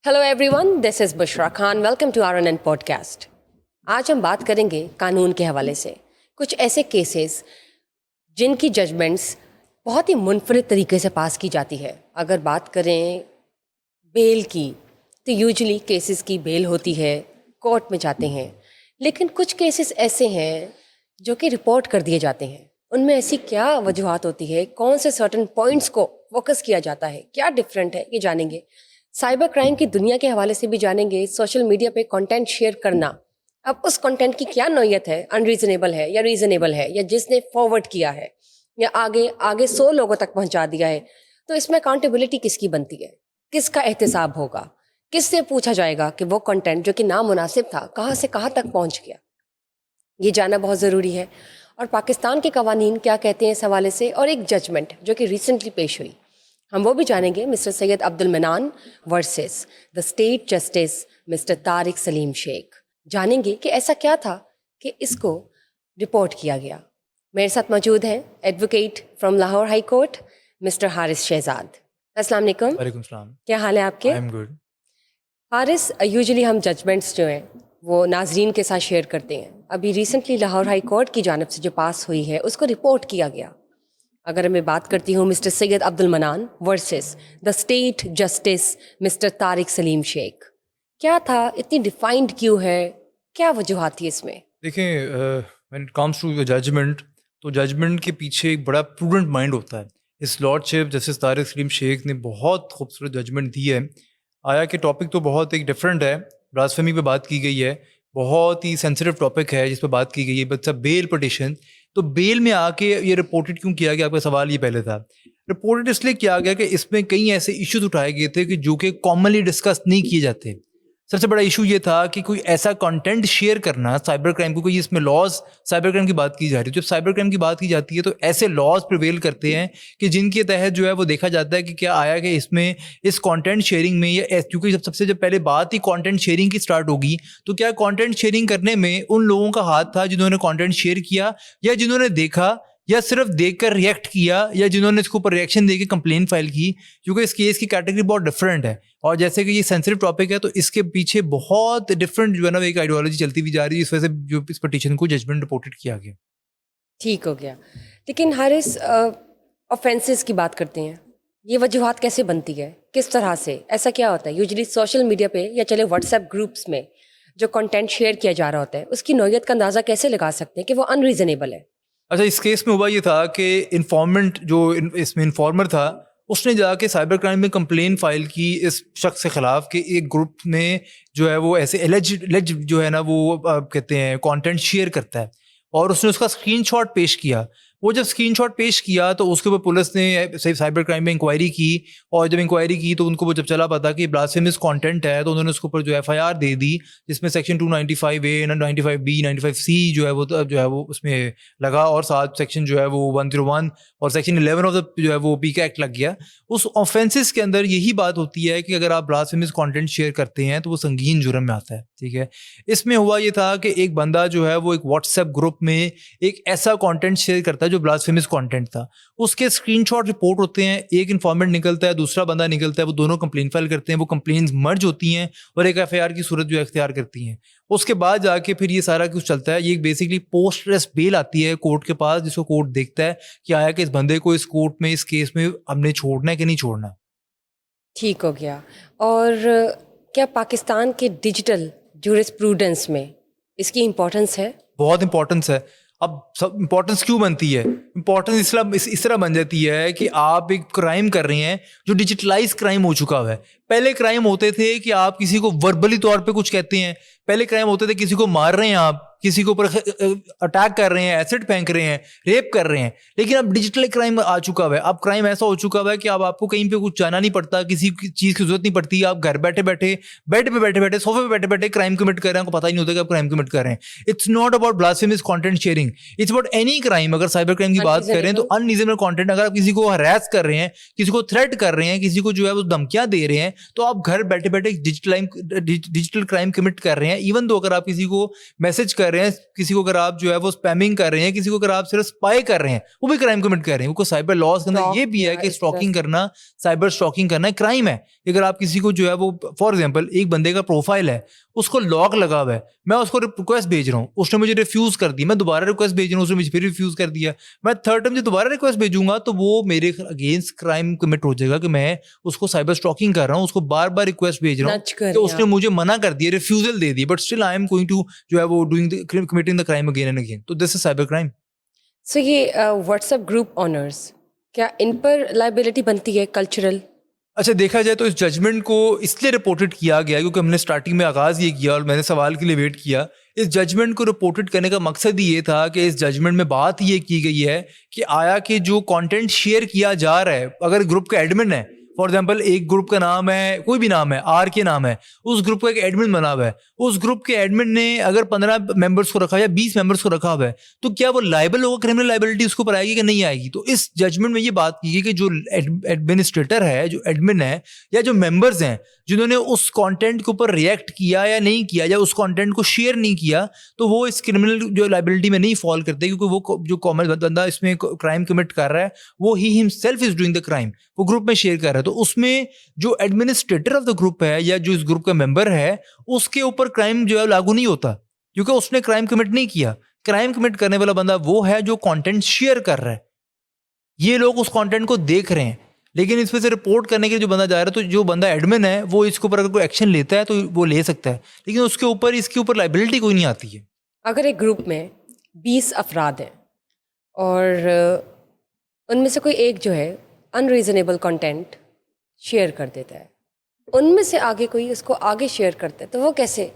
Hello everyone, this is Bushra Khan. Welcome to RNN podcast. आज हम बात करेंगे कानून के हवाले से कुछ ऐसे केसेस जिनकी जजमेंट्स बहुत ही मुनफरिद तरीके से पास की जाती है। अगर बात करें बेल की तो यूजुअली केसेस की बेल होती है, कोर्ट में जाते हैं, लेकिन कुछ केसेस ऐसे हैं जो कि रिपोर्ट कर दिए जाते हैं। उनमें ऐसी क्या वजूहात होती है, कौन से सर्टन पॉइंट्स को फोकस किया जाता है, क्या डिफरेंट है, ये जानेंगे। साइबर क्राइम की दुनिया के हवाले से भी जानेंगे। सोशल मीडिया पे कंटेंट शेयर करना, अब उस कंटेंट की क्या नौयत है, अनरीजनेबल है या रीजनेबल है, या जिसने फॉरवर्ड किया है या आगे आगे 100 लोगों तक पहुंचा दिया है, तो इसमें अकाउंटेबिलिटी किसकी बनती है, किसका एहतसाब होगा, किससे पूछा जाएगा कि वो कंटेंट जो कि नामुनासिब था कहाँ से कहाँ तक पहुंच गया। ये जानना बहुत ज़रूरी है। और पाकिस्तान के कवानीन क्या कहते हैं इस हवाले से, और एक जजमेंट जो कि रिसेंटली पेश हुई, हम वो भी जानेंगे। Mister Syed Abdul Manan versus the state justice mister Tariq Saleem Sheikh. जानेंगे कि ऐसा क्या था कि इसको रिपोर्ट किया गया। मेरे साथ मौजूद हैं advocate from Lahore high court mister Haris Shahzad. अस्सलाम वालेकुम। वालेकुम सलाम। क्या हाल है आपके? I am good. Haris, usually हम जजमेंट्स जो हैं वो नाजरीन के साथ शेयर करते हैं। अभी रिसेंटली लाहौर हाई कोर्ट की जानिब से जो पास हुई है उसको रिपोर्ट किया गया। अगर मैं बात करती हूँ mister Syed Abdul Manan versus the state justice mister Tariq Saleem Sheikh, क्या था, इतनी डिफाइंड क्यों है, क्या वजूहात थी इसमें? देखें, when it comes to judgment, तो जजमेंट के पीछे एक बड़ा प्रूडेंट माइंड होता है। इस लॉर्डशिप जस्टिस तारिक सलीम शेख ने बहुत खूबसूरत जजमेंट दी है। आया कि टॉपिक तो बहुत एक डिफरेंट है, ब्लास्फेमी पे बात की गई है, बहुत ही सेंसिटिव टॉपिक है जिस पर बात की गई है, बच्चा बेल पटिशन। तो बेल में आके ये रिपोर्टेड क्यों किया गया, आपका सवाल ये पहले था। रिपोर्टेड इसलिए किया गया कि इसमें कई ऐसे इश्यूज उठाए गए थे कि जो कि कॉमनली डिस्कस नहीं किए जाते। सबसे बड़ा इशू ये था कि कोई ऐसा कंटेंट शेयर करना साइबर क्राइम को, कोई इसमें लॉज साइबर क्राइम की बात की जा रही है। जब साइबर क्राइम की बात की जाती है तो ऐसे लॉज प्रिवेल करते हैं कि जिनके तहत जो है वो देखा जाता है कि क्या आया कि इसमें इस कंटेंट शेयरिंग में, या क्योंकि सबसे जब पहले बात ही कंटेंट शेयरिंग की स्टार्ट होगी, तो क्या कंटेंट शेयरिंग करने में उन लोगों का हाथ था जिन्होंने कंटेंट शेयर किया, या जिन्होंने देखा, या सिर्फ देखकर रिएक्ट किया, या जिन्होंने इसके ऊपर रिएक्शन देके कंप्लेन फाइल की। क्योंकि इस केस की कैटेगरी बहुत डिफरेंट है, और जैसे कि ये सेंसिटिव टॉपिक है तो इसके पीछे बहुत डिफरेंट जो है ना एक आइडियोलॉजी चलती हुई जा रही है, इस वजह से जो इस पिटीशन को जजमेंट रिपोर्टेड किया गया। ठीक हो गया। लेकिन हारिस, ऑफेंसेस की बात करते हैं, ये वजूहात कैसे बनती है, किस तरह से, ऐसा क्या होता है? यूजुअली सोशल मीडिया पे या चले व्हाट्सएप ग्रुप्स में जो कंटेंट शेयर किया जा रहा होता है उसकी नौयत का अंदाज़ा कैसे लगा सकते हैं कि वो अनरीजनेबल है? अच्छा, इस केस में हुआ ये था कि इन्फॉर्मेंट जो इसमें इन्फॉर्मर था, उसने जाके साइबर क्राइम में कंप्लेन फाइल की इस शख्स के खिलाफ कि एक ग्रुप में जो है वो ऐसे एलेज जो है ना वो कहते हैं कंटेंट शेयर करता है, और उसने उसका स्क्रीनशॉट पेश किया। वो जब स्क्रीनशॉट पेश किया तो उसके ऊपर पुलिस ने साइबर क्राइम में इंक्वायरी की, और जब इंक्वायरी की तो उनको वो जब चला पता कि ब्लास्फेमस कंटेंट है, तो उन्होंने उसके ऊपर जो FIR दे दी, जिसमें सेक्शन 295A, 95B, 95C जो है वो उसमें लगा, और साथ सेक्शन जो है वो 101 और सेक्शन 11 ऑफ द जो है वो पीका एक्ट लग गया। उस ऑफेंसेस के अंदर यही बात होती है कि अगर आप ब्लास्फेमस कंटेंट शेयर करते हैं तो वो संगीन जुर्म में आता है। ठीक है, इसमें हुआ ये था कि एक बंदा जो है वो एक व्हाट्सएप ग्रुप में एक ऐसा कंटेंट शेयर करता है जो ब्लास्फेमस कंटेंट था। उसके स्क्रीनशॉट रिपोर्ट होते हैं, एक इन्फॉर्मेंट निकलता है, दूसरा बंदा निकलता है, वो दोनों कंप्लेन फाइल करते हैं, वो कंप्लेन्स मर्ज होती हैं और एक FIR की सूरत जो इख्तियार करती हैं। उसके बाद जाके फिर ये सारा कुछ चलता है। ये बेसिकली पोस्ट अरेस्ट बेल आती है कोर्ट के पास, जिसको कोर्ट देखता है कि आया कि इस बंदे को इस कोर्ट में, इस केस में हमने छोड़ना है कि नहीं छोड़ना। ठीक हो गया। और क्या पाकिस्तान के डिजिटल जूरिस्प्रूडेंस में इसकी इम्पोर्टेंस है? बहुत इंपॉर्टेंस है। अब सब इंपॉर्टेंस क्यों बनती है? इंपॉर्टेंस इस तरह बन जाती है कि आप एक क्राइम कर रहे हैं जो डिजिटलाइज क्राइम हो चुका है। पहले क्राइम होते थे कि आप किसी को वर्बली तौर पे कुछ कहते हैं, पहले क्राइम होते थे किसी को मार रहे हैं, आप किसी के ऊपर अटैक कर रहे हैं, एसिड फेंक रहे हैं, रेप कर रहे हैं। लेकिन अब डिजिटल क्राइम आ चुका है। अब क्राइम ऐसा हो चुका है कि अब आपको कहीं पे कुछ जाना नहीं पड़ता, किसी चीज़ की जरूरत नहीं पड़ती, आप घर बैठे बैठे, बेड पे बैठे बैठे, सोफे पे बैठे बैठे क्राइम कमिट कर रहे हैं, आपको पता ही नहीं होता कि आप क्राइम कमिट कर रहे हैं। It's not about blasphemous content sharing, it's about any crime. अगर साइबर क्राइम की बात करें तो अनरीजनेबल कंटेंट, अगर आप किसी को हरास कर रहे हैं, किसी को थ्रेट कर रहे हैं, किसी को जो है वो धमकियां दे रहे हैं, तो आप घर बैठे बैठे डिजिटल क्राइम कमिट कर रहे हैं, इवन तो अगर आप किसी को मैसेज कर रहे हैं, किसी को अगर आप जो है वो स्पैमिंग कर रहे हैं, किसी को अगर आप सिर्फ स्पाई कर रहे हैं, वो भी क्राइम कमिट कर रहे हैं। वो साइबर लॉज के अंदर ये भी है कि स्टॉकिंग करना, साइबर स्टॉकिंग करना क्राइम है। अगर आप किसी को जो है वो, फॉर एग्जाम्पल एक बंदे का प्रोफाइल है, उसको लॉक लगा हुआ है, मैं उसको रिक्वेस्ट भेज रहा हूँ, उसने मुझे रिफ्यूज कर दी, मैं दोबारा रिक्वेस्ट भेज रहा हूँ, उसने मुझे फिर रिफ्यूज कर दिया, मैं थर्ड टाइम जो दोबारा रिक्वेस्ट भेजूंगा तो वो मेरे अगेंस्ट क्राइम कमिट हो जाएगा कि मैं उसको साइबर स्टॉकिंग कर रहा हूँ, उसको बार बार रिक्वेस्ट भेज रहा हूँ, तो उसने मुझे मना कर दिया, रिफ्यूजल दे दी, but still I am going to जो है वो doing committing the crime again and again. तो this is cyber crime. So ये व्हाट्सएप ग्रुप ऑनर्स, क्या इन पर लाइबिलिटी बनती है कल्चरल? अच्छा, देखा जाए तो इस जजमेंट को इसलिए रिपोर्टेड किया गया क्योंकि हमने स्टार्टिंग में आगाज़ ये किया और मैंने सवाल के लिए वेट किया। इस जजमेंट को रिपोर्टेड करने का मकसद ही ये था कि इस जजमेंट में बात ये की गई है कि आया कि जो कंटेंट शेयर किया जा रहा है, अगर ग्रुप का एडमिन है, फॉर एग्जाम्पल एक ग्रुप का नाम है, कोई भी नाम है, आर के नाम है, उस ग्रुप का एक एडमिन बना हुआ है, उस ग्रुप के एडमिन ने अगर 15 मेंबर्स को रखा या 20 मेंबर्स को रखा हुआ है, तो क्या वो लाइबल होगा, क्रिमिनल लाइबिलिटी उसके ऊपर आएगी कि नहीं आएगी? तो इस जजमेंट में ये बात की गई कि जो एडमिनिस्ट्रेटर है, जो एडमिन है, या जो मेंबर्स हैं जिन्होंने उस कंटेंट के ऊपर रिएक्ट किया या नहीं किया, या उस कंटेंट को शेयर नहीं किया, तो वो इस क्रिमिनल जो लाइबिलिटी में नहीं फॉल करते, क्योंकि वो जो कॉमन बंदा इसमें क्राइम कमिट कर रहा है वो he himself is doing the crime, वो ग्रुप में शेयर कर रहा है। तो उसमें जो एडमिनिस्ट्रेटर ऑफ द ग्रुप है या जो इस ग्रुप का मेंबर है, उसके ऊपर क्राइम जो है लागू नहीं होता, क्योंकि उसने क्राइम कमिट नहीं किया। क्राइम कमिट करने वाला बंदा वो है जो कंटेंट शेयर कर रहा है। ये लोग उस कंटेंट को देख रहे हैं, लेकिन इसमें से रिपोर्ट करने के लिए जो बंदा जा रहा है, तो जो बंदा एडमिन है वो इसके ऊपर अगर कोई एक्शन लेता है तो वो ले सकता है, लेकिन उसके ऊपर इसके ऊपर लाइबिलिटी कोई नहीं आती है। अगर एक ग्रुप में 20 अफराद हैं और उनमें से कोई एक जो है अनरीजनेबल कंटेंट शेयर कर देता है, उनमें से आगे कोई उसको आगे शेयर करता है, तो वो कैसे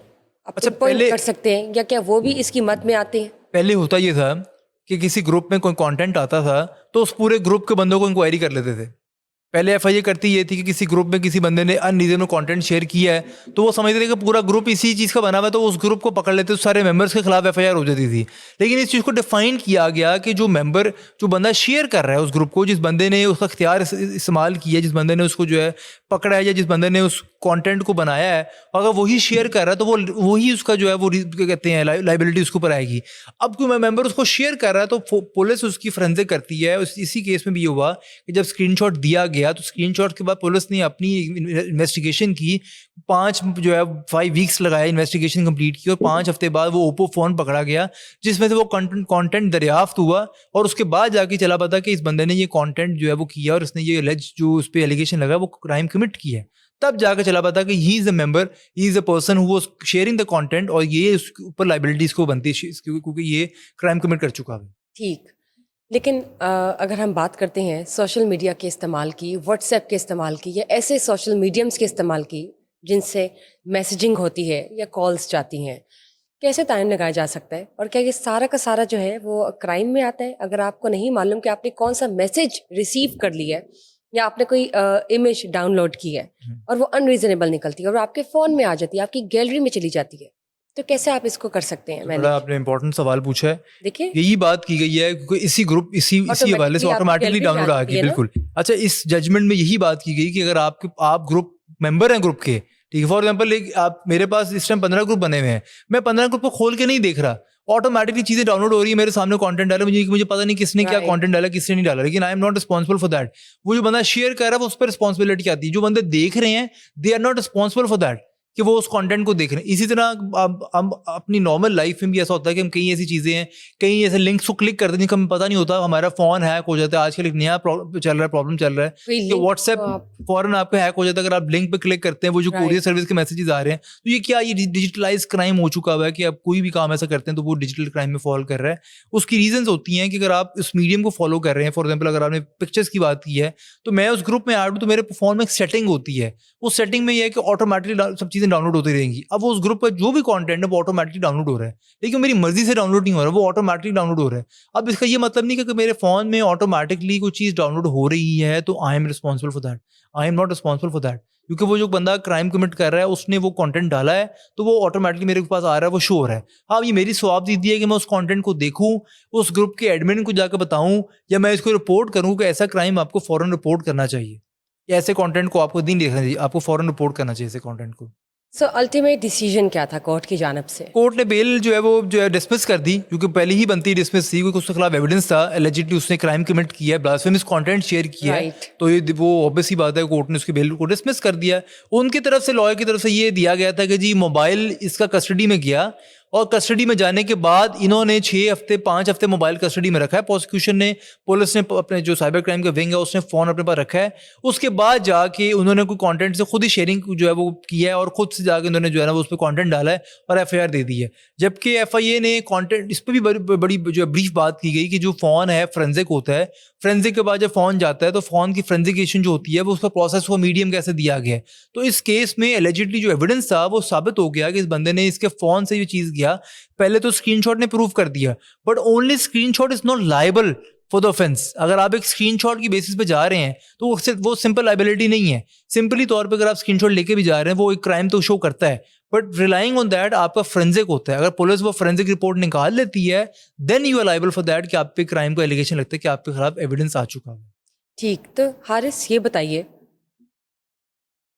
अच्छा, पॉइंट कर सकते हैं, या क्या वो भी इसकी मत में आते हैं? पहले होता ये था कि किसी ग्रुप में कोई कंटेंट आता था तो उस पूरे ग्रुप के बंदों को इंक्वायरी कर लेते थे। पहले एफआईआर करती ये थी कि किसी ग्रुप में किसी बंदे ने अनरीजनेबल कंटेंट शेयर किया है, तो वो समझते थे कि पूरा ग्रुप इसी चीज़ का बना हुआ है, तो उस ग्रुप को पकड़ लेते, तो सारे मेंबर्स के खिलाफ एफआईआर हो जाती थी। लेकिन इस चीज़ को डिफाइन किया गया कि जो बंदा शेयर कर रहा है उस ग्रुप को, जिस बंदे ने उसका इख्तियार इस्तेमाल किया, जिस बंदे ने उसको जो है पकड़ा है, या जिस बंदे ने उस कंटेंट को बनाया है, अगर वही शेयर कर रहा है तो वही उसका जो है वो क्या कहते हैं लाइबिलिटी उसके ऊपर आएगी। अब कोई मेंबर उसको शेयर कर रहा है तो पुलिस उसकी फोरेंसिक करती है। इसी केस में भी ये हुआ कि जब स्क्रीनशॉट दिया गया तो स्क्रीनशॉट के बाद पुलिस ने अपनी इन्वेस्टिगेशन की, 5 वीक्स लगाए इन्वेस्टिगेशन कंप्लीट की, और 5 हफ्ते बाद वो ओप्पो फोन पकड़ा गया जिसमें से वो कंटेंट दरियाफ्त हुआ, और उसके बाद जाके चला पता कि इस बंदे ने ये कंटेंट जो है वो किया और इसने ये जो उस पर एलिगेशन लगा वो क्राइम कमिट किया है। तब जाकर चला पता कि he is a member, he is a person who was sharing the content, और ये उसके ऊपर लाइबिलिटीज को बनती है क्योंकि ये क्राइम कमिट कर चुका है। ठीक, लेकिन अगर हम बात करते हैं सोशल मीडिया के इस्तेमाल की, व्हाट्सएप के इस्तेमाल की, या ऐसे सोशल मीडियम्स के इस्तेमाल की जिनसे मैसेजिंग होती है या कॉल्स जाती हैं, कैसे तायन लगाया जा सकता है? और क्या ये सारा का सारा जो है वो क्राइम में आता है अगर आपको नहीं मालूम कि आपने कौन सा मैसेज रिसीव कर लिया है, या आपने कोई इमेज डाउनलोड की है और वो अनरीजनेबल निकलती है और आपके फ़ोन में आ जाती है, आपकी गैलरी में चली जाती है, तो कैसे आप इसको कर सकते हैं? बड़ा आपने इंपॉर्टेंट सवाल पूछा है। देखिए, यही बात की गई है क्योंकि इसी हवाले से ऑटोमेटिकली डाउनलोड आ गई। बिल्कुल। अच्छा, इस जजमेंट में यही बात की गई कि अगर आप ग्रुप मेंबर हैं ग्रुप के, ठीक है, फॉर एग्जाम्पल आप मेरे पास इस टाइम 15 ग्रुप बने हुए हैं, मैं 15 ग्रुप को खोल के नहीं देख रहा, ऑटोमेटिकली चीजें डाउनलोड हो रही है, मेरे सामने कंटेंट डाला, मुझे पता नहीं किसने क्या कंटेंट डाला, किसने नहीं डाला, लेकिन I am not responsible for that. वो जो बंदा शेयर कर रहा है वो उस पर रिस्पॉन्सिबिलिटी आती है, जो बंदे देख रहे हैं they are not responsible for that कि वो उस कंटेंट को देख रहे हैं। इसी तरह हम अपनी नॉर्मल लाइफ में भी ऐसा होता है कि हम कई ऐसी चीज़ें हैं, कई ऐसे लिंक्स को क्लिक करते हैं जिनको हमें पता नहीं होता, हमारा फ़ोन हैक हो जाता है। आजकल एक नया प्रॉब्लम चल रहा है कि व्हाट्सएप फॉरन आपका हैक हो जाता है अगर आप लिंक पे क्लिक करते हैं, वो जो कोरियर सर्विस के मैसेजेस आ रहे हैं, तो ये डिजिटलाइज क्राइम हो चुका हुआ है कि आप कोई भी काम ऐसा करते हैं तो वो डिजिटल क्राइम में फॉल कर रहा है। उसकी रीजंस होती हैं कि अगर आप इस मीडियम को फॉलो कर रहे हैं, फॉर एग्जाम्पल अगर आपने पिक्चर्स की बात की है, तो मैं उस ग्रुप में ऐड हूँ तो मेरे फोन में एक सेटिंग होती है, उस सेटिंग में यह है कि ऑटोमेटिकली सब चीज़ें डाउनलोड होती रहेंगी। अब वो उस ग्रुप पर जो भी कंटेंट है वो ऑटोमेटिकली डाउनलोड हो रहा है, लेकिन मेरी मर्जी से डाउनलोड नहीं हो रहा, वो ऑटोमेटिकली डाउनलोड हो रहा है। अब इसका ये मतलब नहीं कि मेरे फोन में ऑटोमेटिकली कोई चीज़ डाउनलोड हो रही है तो I am responsible for that, I am not responsible for that, क्योंकि वो जो बंदा क्राइम कमिट कर रहा है उसने वो कंटेंट डाला है तो वो ऑटोमेटिकली मेरे पास आ रहा है, वो शो हो रहा है। हाँ, ये मेरी स्वाबदीदी है कि मैं उस कंटेंट को देखूं, उस ग्रुप के एडमिन को जाकर बताऊं, या मैं इसको रिपोर्ट करूं कि ऐसा क्राइम आपको फौरन रिपोर्ट करना चाहिए, या ऐसे कंटेंट को आपको नहीं देखना चाहिए, आपको फौरन रिपोर्ट करना चाहिए ऐसे कंटेंट को। सो अल्टीमेट डिसीजन क्या था कोर्ट की जानब से? कोर्ट ने बेल जो है डिसमिस कर दी, क्योंकि पहले ही बनती डिसमिस थी, क्योंकि उसके खिलाफ एविडेंस था, एलिजिडली उसने क्राइम कमिट किया है, ब्लास्फेमस कंटेंट शेयर किया है। Right. तो ये वो ऑब्वियस ही बात है, कोर्ट ने उसकी बेल को डिसमिस कर दिया। उनकी तरफ से, लॉयर की तरफ से ये दिया गया था कि जी मोबाइल इसका कस्टडी में गया, और कस्टडी में जाने के बाद इन्होंने 6 हफ्ते 5 हफ्ते मोबाइल कस्टडी में रखा है। प्रोसिक्यूशन ने, पुलिस ने, अपने जो साइबर क्राइम का विंग है उसने फ़ोन अपने पास रखा है। उसके बाद जाके उन्होंने कोई कंटेंट से खुद ही शेयरिंग जो है वो किया है, और खुद से जाके उन्होंने जो है ना वो उस पर कंटेंट डाला है और एफआईआर दे दी है। जबकि एफआईए ने कंटेंट, इस पर भी बड़ी जो ब्रीफ बात की गई कि जो फ़ोन है फोरेंसिक होता है, फोरेंसिक के बाद जब फ़ोन जाता है तो फ़ोन की फोरेंसिकेशन जो होती है वो उसका प्रोसेस को मीडियम कैसे दिया गया है। तो इस केस में एलिजिडली जो एविडेंस था वो साबित हो गया कि इस बंदे ने इसके फ़ोन से ये चीज़ किया। पहले तो स्क्रीनशॉट ने प्रूव कर दिया, but only screenshot is not liable for the offence. अगर आप एक स्क्रीनशॉट की बेसिस पे जा रहे हैं तो वो सिंपल लाइबिलिटी नहीं है। सिंपली तौर पे अगर आप स्क्रीनशॉट लेके भी जा रहे हैं वो एक क्राइम तो शो करता है, बट रिलाइंग ऑन दैट आपका फोरेंसिक होता है। अगर पुलिस वो फोरेंसिक रिपोर्ट निकाल लेती है then you are liable for that कि आप पे क्राइम का एलिगेशन लगता है कि आपके खिलाफ एविडेंस आ चुका है। ठीक, तो हारिस ये बताइए,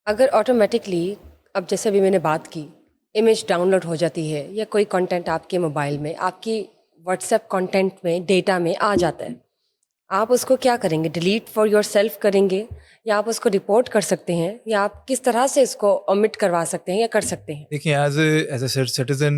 अगर ऑटोमेटिकली, अब जैसे अभी मैंने बात की, इमेज डाउनलोड हो जाती है या कोई कंटेंट आपके मोबाइल में, आपकी व्हाट्सएप कंटेंट में, डेटा में आ जाता है, आप उसको क्या करेंगे? डिलीट फॉर योर सेल्फ करेंगे, या आप उसको रिपोर्ट कर सकते हैं, या आप किस तरह से इसको ओमिट करवा सकते हैं या कर सकते हैं? देखिए, एज ए सिटीजन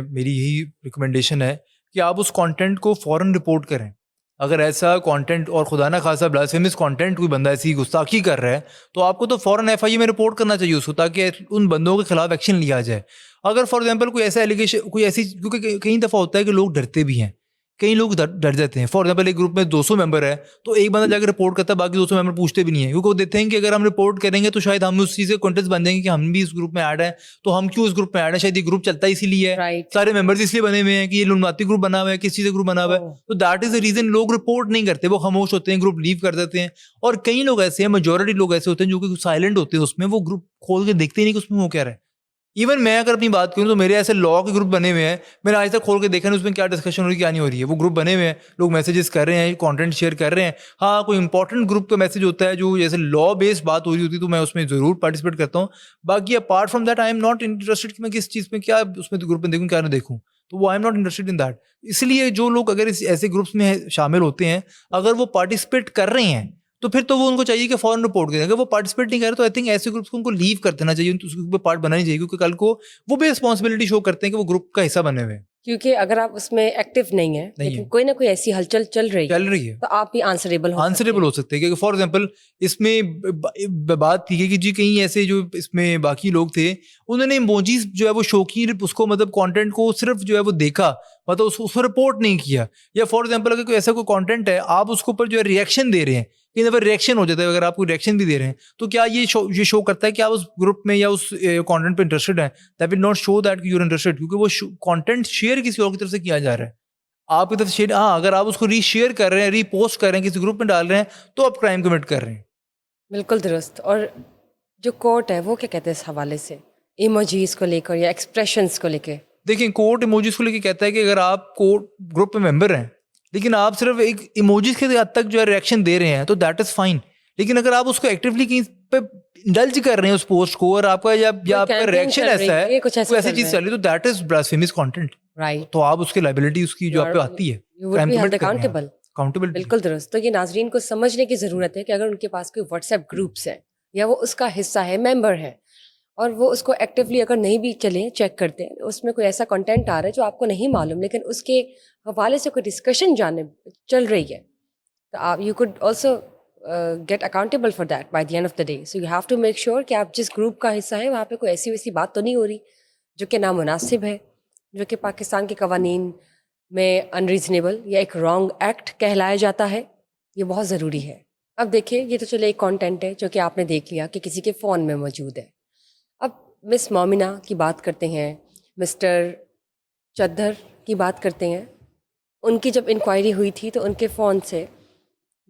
मेरी यही रिकमेंडेशन है कि आप उस कंटेंट को फ़ौरन रिपोर्ट करें। अगर ऐसा कंटेंट, और खुदा ना खासा ब्लास्फेमस कंटेंट कोई बंदा ऐसी गुस्ताखी कर रहा है, तो आपको तो फ़ौरन एफआईए में रिपोर्ट करना चाहिए उसको, ताकि उन बंदों के खिलाफ एक्शन लिया जाए। अगर फॉर एग्जांपल कोई ऐसा एलिगेशन, कोई ऐसी, क्योंकि कई दफ़ा होता है कि लोग डरते भी हैं, कई लोग डर जाते हैं। फॉर एग्जांपल एक ग्रुप में 200 मेंबर है, तो एक बंदा जाकर रिपोर्ट करता है, बाकी 200 मेंबर पूछते भी नहीं है, क्योंकि वो देखते हैं कि अगर हम रिपोर्ट करेंगे तो शायद हम उस चीज़ के कॉन्टेक्स्ट बन जाएंगे कि हम भी इस ग्रुप में ऐड है, तो हम क्यों इस ग्रुप में ऐड है, शायद ये ग्रुप चलता इसीलिए है, Right. सारे मेंबर्स इसलिए बने हुए हैं कि ये लुनाती ग्रुप बना हुआ है, किस चीज़ का ग्रुप बना हुआ है। Oh. तो दैट इज द रीजन लोग रिपोर्ट नहीं करते, वो खामोश होते हैं, ग्रुप लीव कर देते हैं। और कई लोग ऐसे हैं, मेजोरिटी लोग ऐसे होते हैं जो कि साइलेंट होते हैं उसमें, वो ग्रुप खोल के देखते ही नहीं कि उसमें वो क्या रहा है। इवन मैं अगर अपनी बात करूं तो मेरे ऐसे लॉ के ग्रुप बने हुए हैं, मैंने आज तक खोल के देखा नहीं उसमें क्या डिस्कशन हो रही है, क्या नहीं हो रही है। वो ग्रुप बने हुए हैं, लोग मैसेजेस कर रहे हैं, कंटेंट शेयर कर रहे हैं। हाँ, कोई इंपॉर्टेंट ग्रुप का मैसेज होता है जो जैसे लॉ बेस्ड बात हो रही होती है, तो मैं उसमें जरूर पार्टिसिपेट करता हूँ। बाकी apart from that I am not interested कि मैं किस चीज़ में, क्या उसमें ग्रुप में देखूँ क्या ना देखूँ, तो वो I am not interested in that. इसलिए जो लोग अगर ऐसे ग्रुप्स में शामिल होते हैं, अगर वो पार्टिसिपेट कर रहे हैं तो फिर तो वो उनको चाहिए कि फॉरन रिपोर्ट करें। अगर वो पार्टिसिपेट नहीं कर रहे तो आई थिंक ऐसे ग्रुप्स को उनको लीव कर देना चाहिए, उसके ऊपर पार्ट बनानी चाहिए, क्योंकि कल को वो भी रिस्पॉन्सिबिलिटी शो करते हैं कि वो ग्रुप का हिस्सा बने हुए हैं। क्योंकि अगर आप उसमें एक्टिव नहीं है, नहीं लेकिन है। कोई ना कोई ऐसी हलचल चल रही है, है तो आप भी आंसरेबल आंसरेबल हो सकते हैं। क्योंकि फॉर एग्जांपल इसमें बात की गई कि जी कहीं ऐसे जो इसमें बाकी लोग थे, उन्होंने इमोजीज जो है वो शौकीन उसको, मतलब कंटेंट को सिर्फ जो है वो देखा, मतलब उसको रिपोर्ट नहीं किया। या फॉर एग्जांपल अगर कोई ऐसा कोई कंटेंट है, आप उसके ऊपर जो है रिएक्शन दे रहे हैं, कई दफा रिएक्शन हो जाता है, अगर आप कोई रिएक्शन भी दे रहे हैं, तो क्या ये शो करता है कि आप उस ग्रुप में या उस कंटेंट पे इंटरेस्टेड हैं? That will not show that you are interested, क्योंकि वो कंटेंट शेयर किसी और की तरफ से किया जा रहा है, आपकी तरफ शेयर। हाँ, अगर आप उसको रीशेयर कर रहे हैं, रीपोस्ट कर रहे हैं, किसी ग्रुप में डाल रहे हैं, तो आप क्राइम कमिट कर रहे हैं। बिल्कुल दुरुस्त। और जो कोर्ट है वो क्या कहते हैं इस हवाले से, इमोजीज को लेकर या एक्सप्रेशंस को लेकर? देखिए, कोर्ट इमोजीज को लेकर कहता है कि अगर आप कोर्ट ग्रुप में मेंबर हैं, लेकिन आप सिर्फ एक इमोजीज के हद तक जो है रिएक्शन दे रहे हैं, तो दैट इज फाइन। लेकिन अगर आप उसको एक्टिवली कहीं पे इंडल्ज कर रहे हैं उस पोस्ट को, और आपका या आपका रिएक्शन ऐसा है, कुछ कोई ऐसी चीज चल रही है, तो that is blasphemous content. Right, तो आप उसकी लायबिलिटी उसकी जो आप पे आती है, क्राइम कमिट कर रहे हैं, अकाउंटेबल। बिल्कुल दुरुस्त। तो ये नाजरीन को समझने की ज़रूरत है कि अगर उनके पास कोई व्हाट्सएप ग्रुप्स है, या वो उसका हिस्सा है, मेंबर है, और वो उसको एक्टिवली अगर नहीं भी चले चेक करते हैं, उसमें कोई ऐसा कंटेंट आ रहा है जो आपको नहीं मालूम, लेकिन उसके हवाले से कोई डिस्कशन चल रही है, तो आप you could also get accountable for that by the end of the day. So you have to make sure कि आप जिस ग्रुप का हिस्सा है वहाँ पे कोई ऐसी वैसी बात तो नहीं हो रही जो कि नामुनासिब है, जो कि पाकिस्तान के कवानीन में अनरीजनेबल या एक रॉन्ग एक्ट कहलाया जाता है। ये बहुत ज़रूरी है। अब देखिए, ये तो चले एक कंटेंट है जो कि आपने देख लिया कि किसी के फ़ोन में मौजूद है। अब मिस मोमिना की बात करते हैं, मिस्टर चद्दर की बात करते हैं। उनकी जब इंक्वायरी हुई थी तो उनके फ़ोन से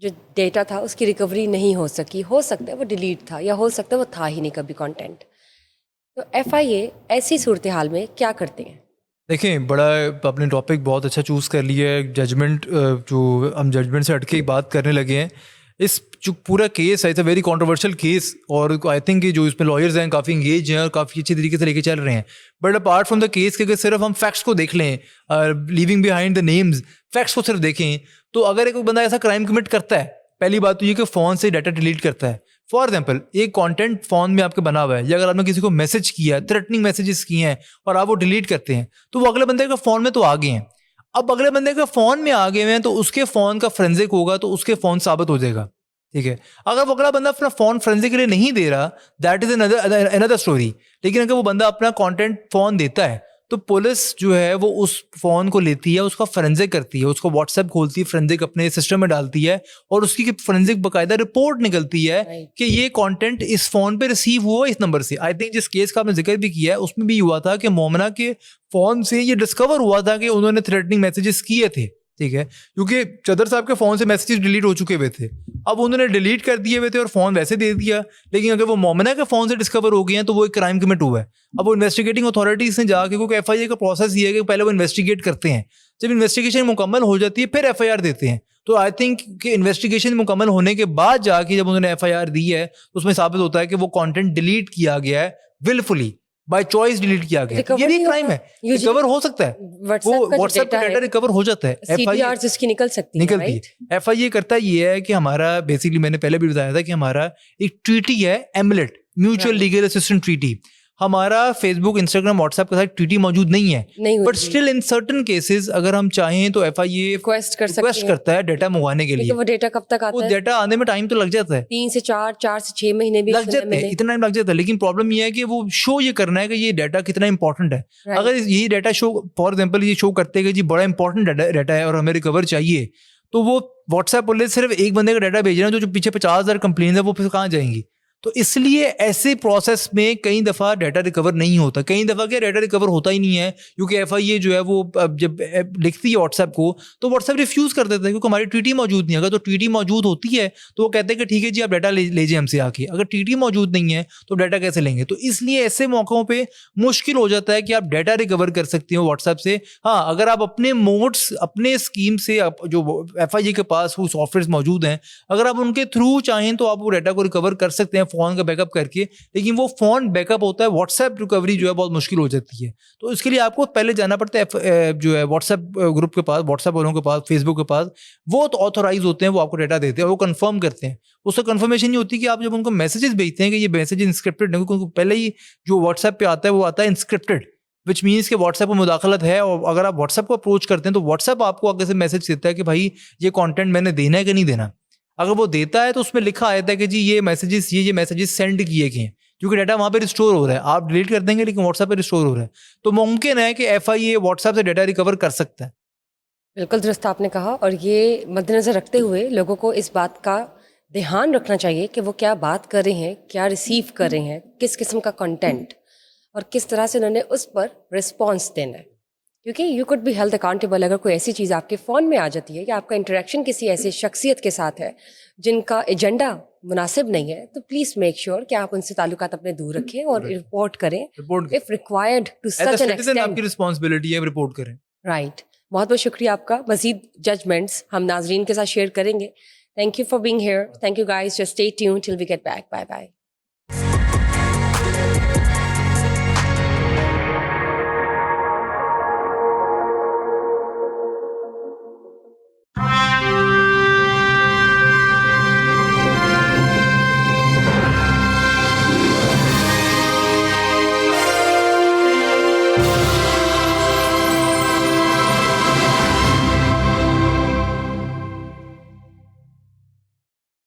जो डेटा था उसकी रिकवरी नहीं हो सकी। हो सकता है वो डिलीट था, या हो सकता है वो था ही नहीं कभी कंटेंट। तो एफआईए ऐसी सूरत हाल में क्या करते हैं? देखें, बड़ा आपने टॉपिक बहुत अच्छा चूज़ कर लिया है। जजमेंट, जो हम जजमेंट से हटके ही बात करने लगे हैं, इस जो पूरा केस है, it's a very controversial case, और आई थिंक जो इसमें लॉयर्स हैं काफ़ी इंगेज हैं और काफ़ी अच्छी तरीके से लेके चल रहे हैं. But apart from the case के अगर सिर्फ हम फैक्ट्स को देख लें, leaving behind the names, facts को सिर्फ देखें, तो अगर एक बंदा ऐसा क्राइम कमिट करता है, पहली बात तो ये कि फ़ोन से डाटा डिलीट करता है. फॉर एग्जाम्पल, एक कंटेंट फ़ोन में आपके बना हुआ है, या अगर आपने किसी को मैसेज किया है, थ्रेटनिंग मैसेजेस किए हैं और आप वो डिलीट करते हैं, तो वो अगले बंदे के फ़ोन में तो आ गए हैं. अब अगले बंदे के फ़ोन में आ गए हैं तो उसके फ़ोन का फोरेंसिक होगा, तो उसके फ़ोन साबित हो जाएगा. ठीक है. अगर वो अगला बंदा अपना फ़ोन फोरेंसिक के लिए नहीं दे रहा, दैट इज अनदर स्टोरी. लेकिन अगर वो बंदा अपना कंटेंट फ़ोन देता है, तो पुलिस जो है वो उस फ़ोन को लेती है, उसका फोरेंसिक करती है, उसको व्हाट्सएप खोलती है, फोरेंसिक अपने सिस्टम में डालती है, और उसकी फोरेंसिक बाकायदा रिपोर्ट निकलती है कि ये कंटेंट इस फ़ोन पे रिसीव हुआ इस नंबर से. आई थिंक जिस केस का आपने जिक्र भी किया है उसमें भी हुआ था कि मोमना के फ़ोन से ये डिस्कवर हुआ था कि उन्होंने थ्रेटनिंग मैसेजेस किए थे. ठीक है. क्योंकि चदर साहब के फ़ोन से मैसेजेस डिलीट हो चुके हुए थे, अब उन्होंने डिलीट कर दिए हुए थे और फ़ोन वैसे दे दिया. लेकिन अगर वो मोमना के फ़ोन से डिस्कवर हो गए हैं तो वो एक क्राइम कमिट हुआ है. अब वो इन्वेस्टिगेटिंग अथॉरिटीज़ ने जाके, क्योंकि एफआईए का प्रोसेस ये है कि पहले वो इन्वेस्टिगेट करते हैं, जब इन्वेस्टिगेशन मुकम्मल हो जाती है फिर एफआईआर देते हैं. तो आई थिंक कि इन्वेस्टिगेशन मुकम्मल होने के बाद जाके जब उन्होंने एफआईआर दी है तो उसमें साबित होता है कि वो कंटेंट डिलीट किया गया है, विलफुली बाय चॉइस डिलीट किया गया. ये भी क्राइम है, रिकवर हो सकता है. वो व्हाट्सएप का डाटा रिकवर हो जाता है, सीडीआर जिसकी निकलती है. एफआईए करता ये है कि हमारा बेसिकली, मैंने पहले भी बताया था कि हमारा एक ट्रीटी है, AMOLED, mutual legal assistance treaty. हमारा फेसबुक, इंस्टाग्राम, व्हाट्सएप के साथ ट्रीटी मौजूद नहीं है, but still in certain cases अगर हम चाहें तो एफआईए रिक्वेस्ट करता है डाटा मंगवाने के लिए. वो डाटा कब तक आता है? वो डाटा आने में टाइम तो लग जाता है, 3 से 4 से 6 महीने भी लग जाते हैं, इतना टाइम लग जाता है. लेकिन प्रॉब्लम ये है कि वो शो ये करना है कि ये डाटा कितना इंपॉर्टेंट है. अगर यही डाटा शो, फॉर एग्जाम्पल ये शो करते हैं कि जी बड़ा इंपॉर्टेंट डाटा है और हमें रिकवर चाहिए, तो वो व्हाट्सएप पुलिस सिर्फ एक बंदे का डाटा भेज रहे हैं, जो पीछे 50,000 कंप्लेन है, वो फिर कहाँ जाएंगी? तो इसलिए ऐसे प्रोसेस में कई दफ़ा डाटा रिकवर नहीं होता. कई दफ़ा क्या डाटा रिकवर होता ही नहीं है, क्योंकि एफआईए जो है वो जब लिखती है व्हाट्सएप को तो व्हाट्सएप रिफ्यूज़ कर देता है, क्योंकि हमारी ट्रीटी मौजूद नहीं है. अगर तो ट्रीटी मौजूद होती है तो वो कहते हैं कि ठीक है जी आप डाटा ले जाए हमसे आके. अगर ट्रीटी मौजूद नहीं है तो डाटा कैसे लेंगे? तो इसलिए ऐसे मौक़ों पर मुश्किल हो जाता है कि आप डाटा रिकवर कर सकते हो व्हाट्सएप से. हाँ, अगर आप अपने मोड्स, अपने स्कीम से जो एफआईए के पास वो सॉफ्टवेयर मौजूद हैं, अगर आप उनके थ्रू चाहें तो आप वो डाटा को रिकवर कर सकते हैं फ़ोन का बैकअप करके. लेकिन वो फ़ोन बैकअप होता है, व्हाट्सएप रिकवरी जो है बहुत मुश्किल हो जाती है. तो इसके लिए आपको पहले जाना पड़ता है जो है व्हाट्सएप ग्रुप के पास, व्हाट्सएप वालों के पास, फेसबुक के पास. वो तो ऑथोराइज होते हैं, वो आपको डाटा देते हैं, वो कंफर्म करते हैं. उससे कंफर्मेशन नहीं होती कि आप जब उनको मैसेजेस भेजते हैं कि ये मैसेज इंस्क्रिप्टेड है, क्योंकि पहले ही जो व्हाट्सएप पे आता है वो आता है इंस्क्रिप्टेड, विच मीन्स कि व्हाट्सएप में मुदाखलत है. और अगर आप व्हाट्सएप को अप्रोच करते हैं तो व्हाट्सएप आपको आगे से मैसेज देता है कि भाई ये कंटेंट मैंने देना है कि नहीं देना. अगर वो देता है तो उसमें लिखा आता है कि जी ये मैसेजेस सेंड किए गए हैं, क्योंकि डाटा वहाँ पे रिस्टोर हो रहा है. आप डिलीट कर देंगे लेकिन व्हाट्सएप पे रिस्टोर हो रहा है, तो मुमकिन है कि एफआईए व्हाट्सएप से डाटा रिकवर कर सकता है. बिल्कुल दुरुस्त आपने कहा, और ये मद्देनज़र रखते हुए लोगों को इस बात का ध्यान रखना चाहिए कि वो क्या बात कर रहे हैं, क्या रिसीव कर रहे हैं, किस किस्म का कंटेंट, और किस तरह से उन्होंने उस पर रिस्पॉन्स देना है. क्योंकि you could be held accountable अगर कोई ऐसी चीज़ आपके फ़ोन में आ जाती है या आपका इंटरेक्शन किसी ऐसी शख्सियत के साथ है जिनका एजेंडा मुनासिब नहीं है, तो प्लीज़ मेक श्योर कि आप उनसे ताल्लुकात अपने दूर रखें और रिपोर्ट करें if required to such an extent. आपकी रिस्पॉन्सिबिलिटी है, रिपोर्ट करें. राइट. बहुत बहुत शुक्रिया आपका. मज़ीद जजमेंट्स हम नाजरीन के साथ शेयर करेंगे. Thank you for being here. Thank you guys. Just stay tuned till we get back. Bye bye.